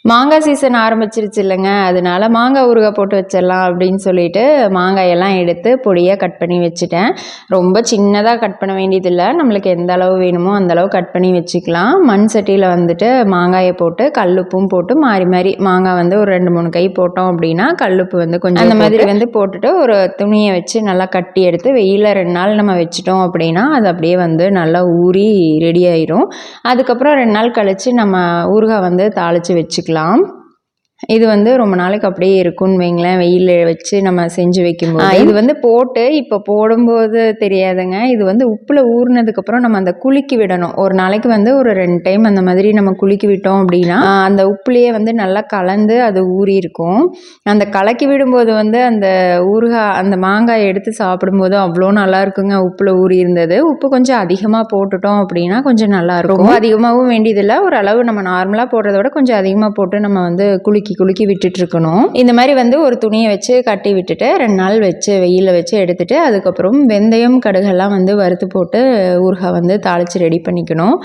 மாங்காய் சீசன் ஆரம்பிச்சிருச்சு இல்லைங்க, அதனால மாங்காய் ஊறுகாய் போட்டு வச்சிடலாம் அப்படின்னு சொல்லிட்டு மாங்காயெல்லாம் எடுத்து பொடியாக கட் பண்ணி வச்சுட்டேன். ரொம்ப சின்னதாக கட் பண்ண வேண்டியதில்லை, நம்மளுக்கு எந்த அளவு வேணுமோ அந்தளவு கட் பண்ணி வச்சுக்கலாம். மண் சட்டியில் வந்துட்டு மாங்காயை போட்டு கல்லுப்பும் போட்டு மாறி மாறி மாங்காய் வந்து ஒரு 2-3 கை போட்டோம் அப்படின்னா கல்லுப்பு வந்து கொஞ்சம் அந்த மாதிரி வந்து போட்டுட்டு ஒரு துணியை வச்சு நல்லா கட்டி எடுத்து வெயிலில் 2 நாள் நம்ம வச்சிட்டோம் அப்படின்னா அது அப்படியே வந்து நல்லா ஊறி ரெடி ஆயிரும். அதுக்கப்புறம் 2 நாள் கழித்து நம்ம ஊறுகாய் வந்து தாளித்து வச்சுக்கலாம். இது வந்து ரொம்ப நாளைக்கு அப்படியே இருக்கும்னு வைங்களேன், வெயிலில் வச்சு நம்ம செஞ்சு வைக்கும்போது. இது வந்து போட்டு இப்போ போடும்போது தெரியாதுங்க, இது வந்து உப்பில் ஊறினதுக்கப்புறம் நம்ம அந்த குலுக்கி விடணும். ஒரு நாளைக்கு வந்து ஒரு 2 டைம் அந்த மாதிரி நம்ம குலுக்கி விட்டோம் அப்படின்னா அந்த உப்புலேயே வந்து நல்லா கலந்து அது ஊறி இருக்கும். அந்த கலக்கி விடும்போது வந்து அந்த ஊறுகாய் அந்த மாங்காய் எடுத்து சாப்பிடும்போது அவ்வளோ நல்லா இருக்குங்க. உப்பில் ஊறி இருந்தது. உப்பு கொஞ்சம் அதிகமாக போட்டுட்டோம் அப்படின்னா கொஞ்சம் நல்லாயிருக்கும். ரொம்ப அதிகமாகவும் வேண்டியதில்லை, ஓரளவு நம்ம நார்மலாக போடுறத விட கொஞ்சம் அதிகமாக போட்டு நம்ம வந்து குலுக்கி விட்டுட்டு இருக்கணும். இந்த மாதிரி வந்து ஒரு துணியை வச்சு கட்டி விட்டுட்டு 2 நாள் வச்சு வெயிலில் வச்சு எடுத்துட்டு அதுக்கப்புறம் வெந்தயம் கடுகெல்லாம் வந்து வறுத்து போட்டு ஊறுகாய் வந்து தாளித்து ரெடி பண்ணிக்கணும்.